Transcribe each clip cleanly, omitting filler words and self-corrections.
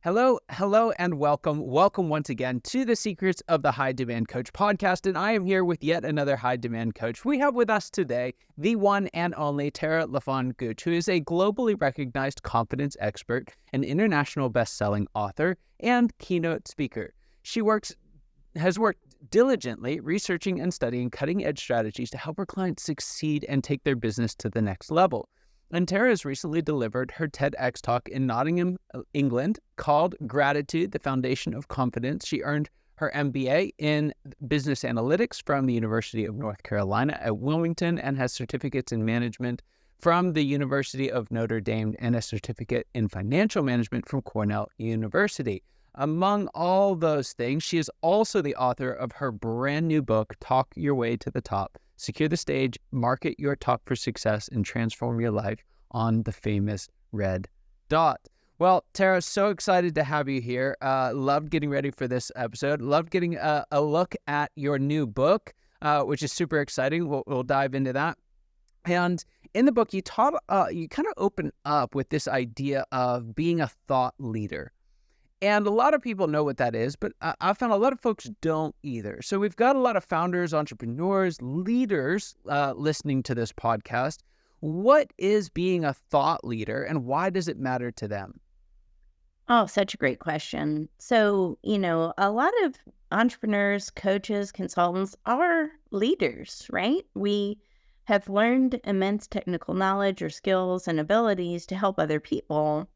Hello, and welcome. Welcome once again to the Secrets of the High Demand Coach podcast. And I am here with yet another high demand coach. We have with us today the one and only LaFon Gooch, who is a globally recognized confidence expert, an international best-selling author, and keynote speaker. She has worked diligently researching and studying cutting-edge strategies to help her clients succeed and take their business to the next level. And Tara has recently delivered her TEDx talk in Nottingham, England, called Gratitude, the Foundation of Confidence. She earned her MBA in Business Analytics from the University of North Carolina at Wilmington and has certificates in management from the University of Notre Dame and a certificate in financial management from Cornell University. Among all those things, she is also the author of her brand new book, Talk Your Way to the Top. Secure the stage, market your talk for success, and transform your life on the famous red dot. Well, Tara, so excited to have you here. Loved getting ready for this episode. Loved getting a look at your new book, which is super exciting. We'll dive into that. And in the book, you kind of open up with this idea of being a thought leader. And a lot of people know what that is, but I found a lot of folks don't either. So we've got a lot of founders, entrepreneurs, leaders listening to this podcast. What is being a thought leader and why does it matter to them? Oh, such a great question. So, a lot of entrepreneurs, coaches, consultants are leaders, right? We have learned immense technical knowledge or skills and abilities to help other people.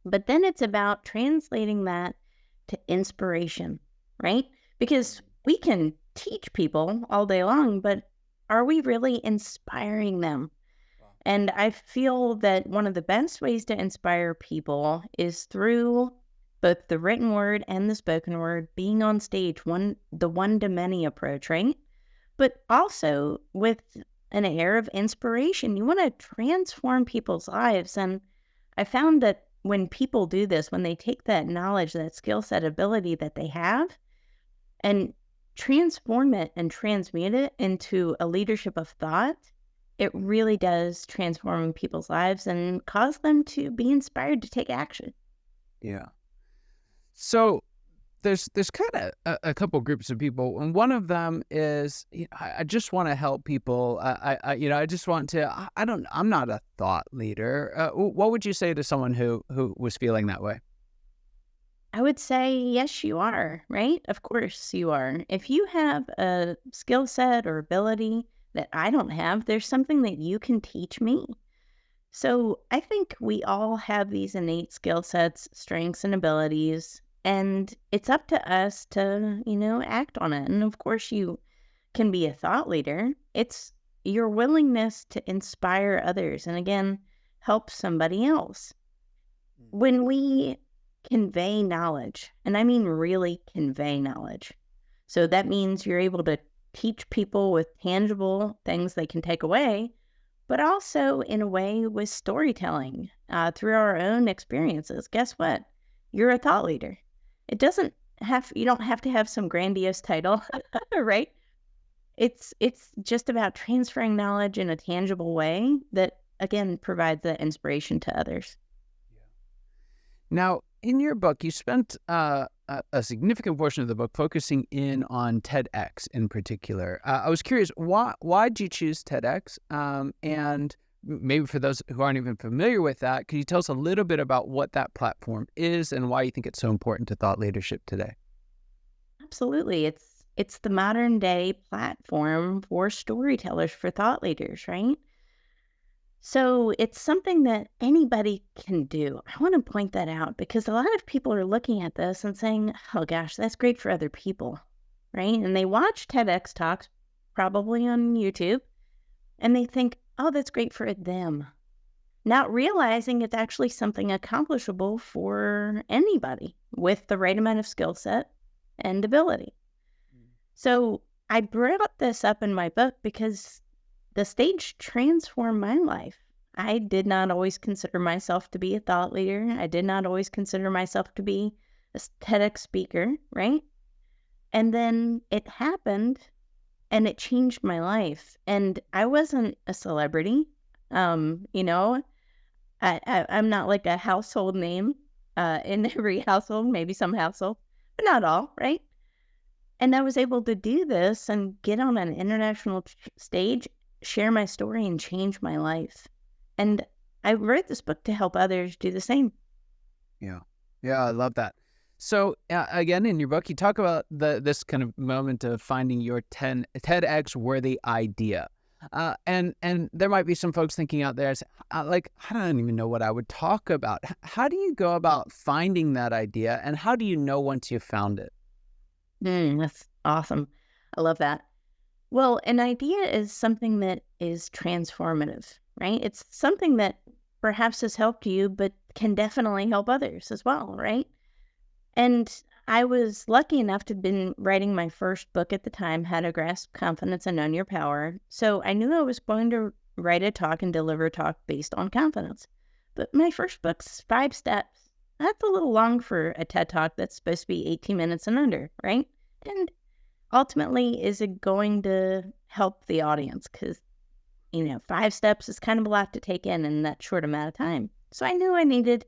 But then it's about translating that to inspiration, right? Because we can teach people all day long, but are we really inspiring them? Wow. And I feel that one of the best ways to inspire people is through both the written word and the spoken word, being on stage, the one-to-many approach, right? But also with an air of inspiration. You want to transform people's lives. And I found that when people do this, when they take that knowledge, that skill set, ability that they have and transform it and transmute it into a leadership of thought, it really does transform people's lives and cause them to be inspired to take action. Yeah. So there's kind of a couple groups of people, and one of them is, I just want to help people. I just want to. I'm not a thought leader. What would you say to someone who was feeling that way? I would say, yes, you are, right? Of course you are. If you have a skill set or ability that I don't have, there's something that you can teach me. So I think we all have these innate skill sets, strengths, and abilities. And it's up to us to, act on it. And of course, you can be a thought leader. It's your willingness to inspire others and, again, help somebody else. When we convey knowledge, and I mean really convey knowledge, so that means you're able to teach people with tangible things they can take away, but also in a way with storytelling through our own experiences. Guess what? You're a thought leader. You don't have to have some grandiose title, right? It's just about transferring knowledge in a tangible way that, again, provides that inspiration to others. Yeah. Now, in your book, you spent a significant portion of the book focusing in on TEDx in particular. I was curious, why did you choose TEDx? And maybe for those who aren't even familiar with that, could you tell us a little bit about what that platform is and why you think it's so important to thought leadership today? Absolutely. It's the modern day platform for storytellers, for thought leaders, right? So it's something that anybody can do. I want to point that out because a lot of people are looking at this and saying, oh gosh, that's great for other people, right? And they watch TEDx talks, probably on YouTube, and they think, oh, that's great for them. Not realizing it's actually something accomplishable for anybody with the right amount of skill set and ability. So I brought this up in my book because the stage transformed my life. I did not always consider myself to be a thought leader. I did not always consider myself to be a TEDx speaker, right? And then it happened and it changed my life. And I wasn't a celebrity. I'm not like a household name. in every household, maybe some households, but not all, right? And I was able to do this and get on an international stage, share my story, and change my life. And I wrote this book to help others do the same. Yeah. Yeah, I love that. So again, in your book, you talk about this kind of moment of finding your TEDx-worthy idea. And there might be some folks thinking out there, like, I don't even know what I would talk about. How do you go about finding that idea, and how do you know once you've found it? That's awesome. I love that. Well, an idea is something that is transformative, right? It's something that perhaps has helped you, but can definitely help others as well, right? And I was lucky enough to have been writing my first book at the time, How to Grasp Confidence and Own Your Power. So I knew I was going to write a talk and deliver a talk based on confidence. But my first book's 5 steps. That's a little long for a TED Talk that's supposed to be 18 minutes and under, right? And ultimately, is it going to help the audience? Because, 5 steps is kind of a lot to take in that short amount of time. So I knew I needed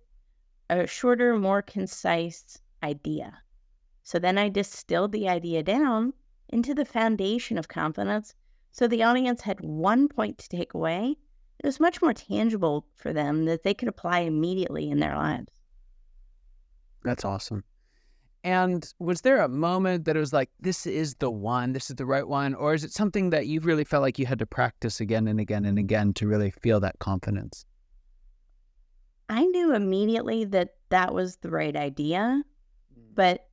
a shorter, more concise idea. So then I distilled the idea down into the foundation of confidence. So the audience had one point to take away. It was much more tangible for them that they could apply immediately in their lives. That's awesome. And was there a moment that it was like, this is the one, this is the right one? Or is it something that you really felt like you had to practice again and again and again to really feel that confidence? I knew immediately that that was the right idea, but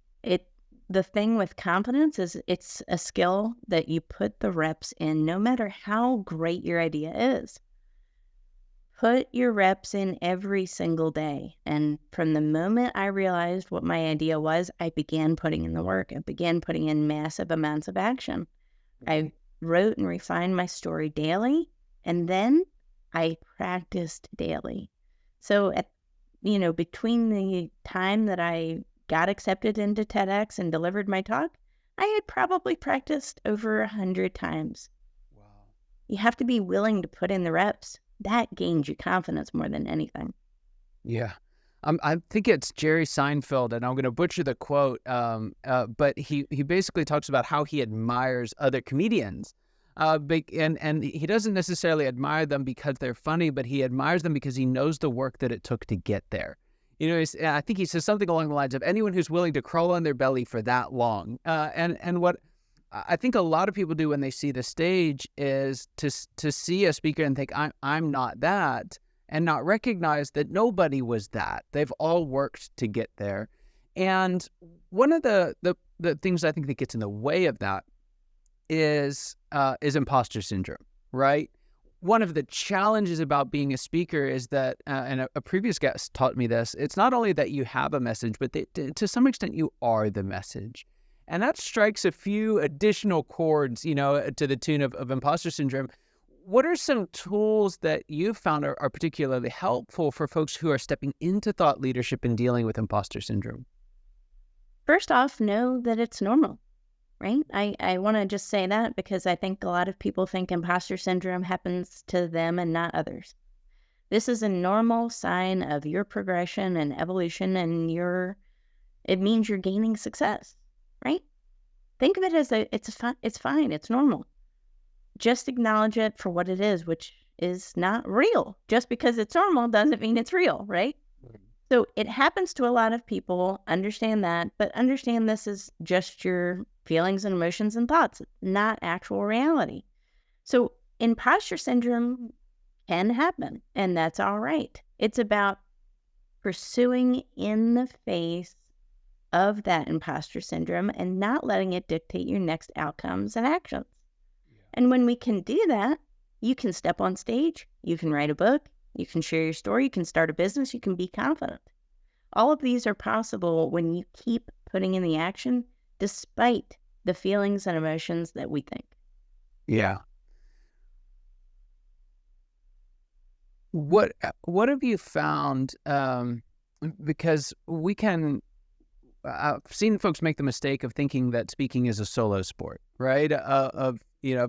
the thing with confidence is it's a skill that you put the reps in no matter how great your idea is. Put your reps in every single day. And from the moment I realized what my idea was, I began putting in the work. I began putting in massive amounts of action. I wrote and refined my story daily, and then I practiced daily. So between the time that I got accepted into TEDx and delivered my talk, I had probably practiced over 100 times. Wow. You have to be willing to put in the reps. That gains you confidence more than anything. Yeah. I think it's Jerry Seinfeld, and I'm going to butcher the quote, but he basically talks about how he admires other comedians. And he doesn't necessarily admire them because they're funny, but he admires them because he knows the work that it took to get there. I think he says something along the lines of anyone who's willing to crawl on their belly for that long. And what I think a lot of people do when they see the stage is to see a speaker and think, I'm not that, and not recognize that nobody was that. They've all worked to get there. And one of the things I think that gets in the way of that is imposter syndrome, right? One of the challenges about being a speaker is that, and a previous guest taught me this, it's not only that you have a message, but to some extent you are the message. And that strikes a few additional chords, to the tune of imposter syndrome. What are some tools that you've found are particularly helpful for folks who are stepping into thought leadership and dealing with imposter syndrome? First off, know that it's normal, right? I want to just say that because I think a lot of people think imposter syndrome happens to them and not others. This is a normal sign of your progression and evolution, and it means you're gaining success, right? Think of it as it's fine, it's normal. Just acknowledge it for what it is, which is not real. Just because it's normal doesn't mean it's real, right? So it happens to a lot of people, understand that, but understand this is just your feelings and emotions and thoughts, not actual reality. So imposter syndrome can happen, and that's all right. It's about pursuing in the face of that imposter syndrome and not letting it dictate your next outcomes and actions. Yeah. And when we can do that, you can step on stage, you can write a book, you can share your story, you can start a business, you can be confident. All of these are possible when you keep putting in the action despite the feelings and emotions that we think. Yeah. What have you found? Because we can, I've seen folks make the mistake of thinking that speaking is a solo sport, right? Of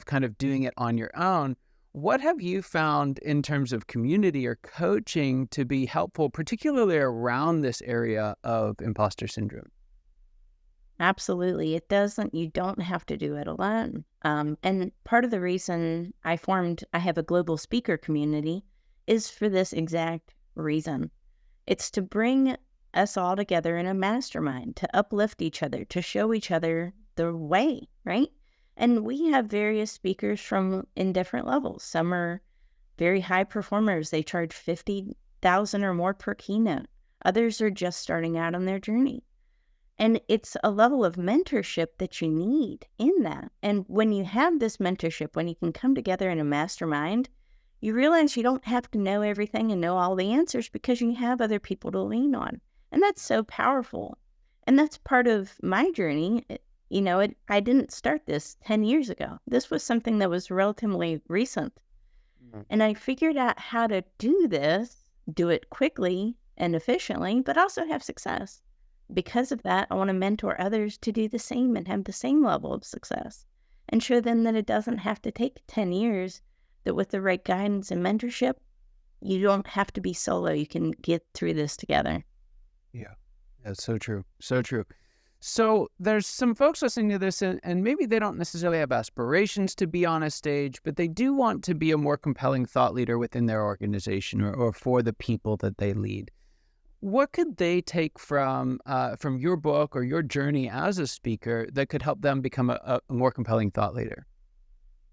kind of doing it on your own. What have you found in terms of community or coaching to be helpful, particularly around this area of imposter syndrome? Absolutely. You don't have to do it alone. And part of the reason I have a global speaker community is for this exact reason. It's to bring us all together in a mastermind, to uplift each other, to show each other the way, right? And we have various speakers in different levels. Some are very high performers. They charge 50,000 or more per keynote. Others are just starting out on their journey. And it's a level of mentorship that you need in that. And when you have this mentorship, when you can come together in a mastermind, you realize you don't have to know everything and know all the answers because you have other people to lean on. And that's so powerful. And that's part of my journey. I didn't start this 10 years ago. This was something that was relatively recent. And I figured out how to do it quickly and efficiently, but also have success. Because of that, I want to mentor others to do the same and have the same level of success and show them that it doesn't have to take 10 years, that with the right guidance and mentorship, you don't have to be solo. You can get through this together. Yeah, that's so true. So true. So there's some folks listening to this and maybe they don't necessarily have aspirations to be on a stage, but they do want to be a more compelling thought leader within their organization or for the people that they lead. What could they take from your book or your journey as a speaker that could help them become a more compelling thought leader?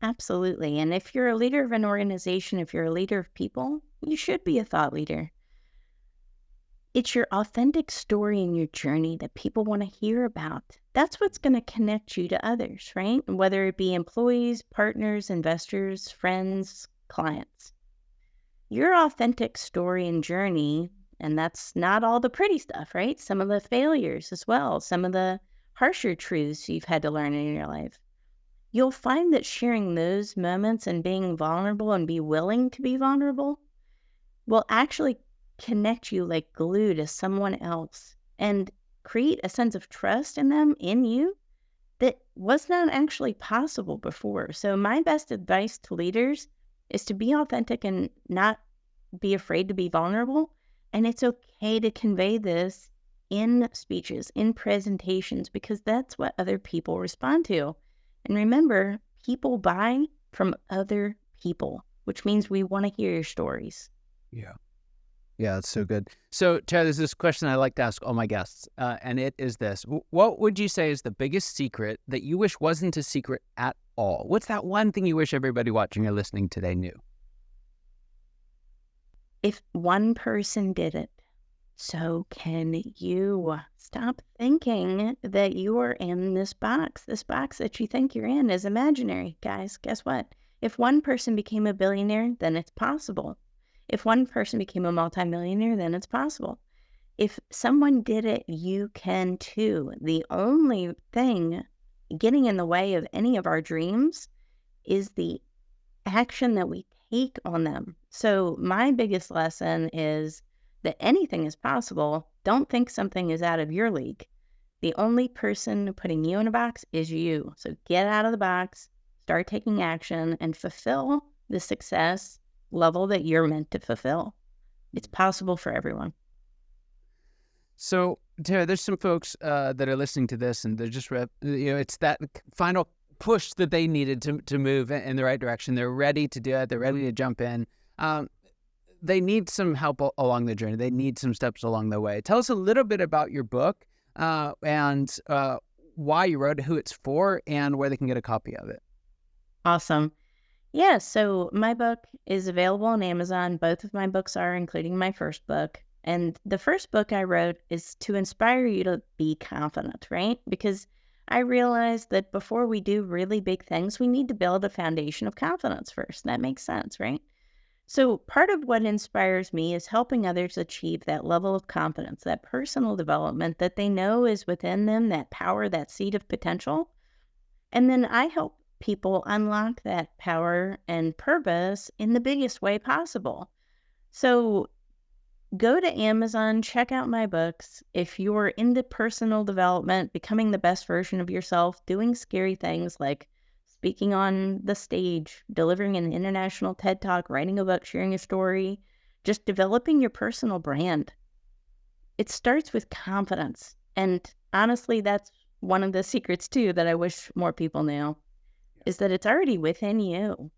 Absolutely. And if you're a leader of an organization, if you're a leader of people, you should be a thought leader. It's your authentic story and your journey that people want to hear about. That's what's going to connect you to others, right? Whether it be employees, partners, investors, friends, clients. Your authentic story and journey, and that's not all the pretty stuff, right? Some of the failures as well, some of the harsher truths you've had to learn in your life. You'll find that sharing those moments and being vulnerable and be willing to be vulnerable will actually connect you like glue to someone else and create a sense of trust in them, in you, that was not actually possible before. So my best advice to leaders is to be authentic and not be afraid to be vulnerable. And it's okay to convey this in speeches, in presentations, because that's what other people respond to. And remember, people buy from other people, which means we want to hear your stories. Yeah. Yeah, that's so good. So, Tara, there's this question I like to ask all my guests, and it is this. What would you say is the biggest secret that you wish wasn't a secret at all? What's that one thing you wish everybody watching or listening today knew? If one person did it, so can you. Stop thinking that you are in this box. This box that you think you're in is imaginary, guys. Guess what? If one person became a billionaire, then it's possible. If one person became a multimillionaire, then it's possible. If someone did it, you can too. The only thing getting in the way of any of our dreams is the action that we take on them. So my biggest lesson is that anything is possible. Don't think something is out of your league. The only person putting you in a box is you. So get out of the box, start taking action, and fulfill the success level that you're meant to fulfill. It's possible for everyone. So, Tara, there's some folks that are listening to this, and they're just, it's that final push that they needed to move in the right direction. They're ready to do it. They're ready to jump in. They need some help along the journey. They need some steps along the way. Tell us a little bit about your book and why you wrote it, who it's for, and where they can get a copy of it. Awesome. Yeah, so my book is available on Amazon. Both of my books are, including my first book. And the first book I wrote is to inspire you to be confident, right? Because I realized that before we do really big things, we need to build a foundation of confidence first. That makes sense, right? So part of what inspires me is helping others achieve that level of confidence, that personal development that they know is within them, that power, that seed of potential. And then I help people unlock that power and purpose in the biggest way possible. So go to Amazon, check out my books. If you're into personal development, becoming the best version of yourself, doing scary things like speaking on the stage, delivering an international TED Talk, writing a book, sharing a story, just developing your personal brand. It starts with confidence. And honestly, that's one of the secrets too that I wish more people knew, is that it's already within you.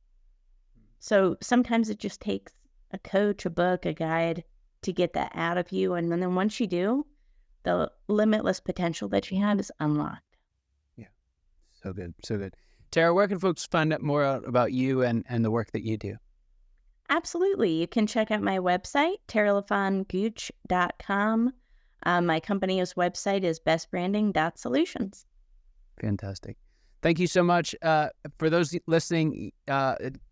So sometimes it just takes a coach, a book, a guide to get that out of you. And then once you do, the limitless potential that you have is unlocked. Yeah. So good. So good. Tara, where can folks find out more out about you and the work that you do? Absolutely. You can check out my website, LaFonGooch.com. My company's website is bestbranding.solutions. Fantastic. Thank you so much. For those listening,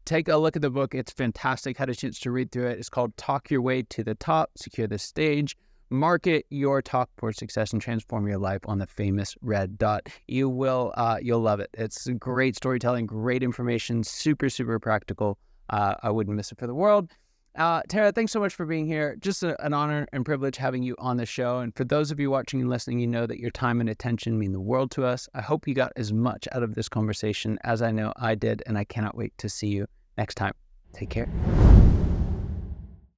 take a look at the book. It's fantastic. Had a chance to read through it. It's called Talk Your Way to the Top, Secure the Stage, Market Your Talk for Success, and Transform Your Life on the Famous Red Dot. You'll love it. It's great storytelling, great information, super, super practical. I wouldn't miss it for the world. Tara, thanks so much for being here. Just an honor and privilege having you on the show. And for those of you watching and listening, you know that your time and attention mean the world to us. I hope you got as much out of this conversation as I know I did, and I cannot wait to see you next time. Take care.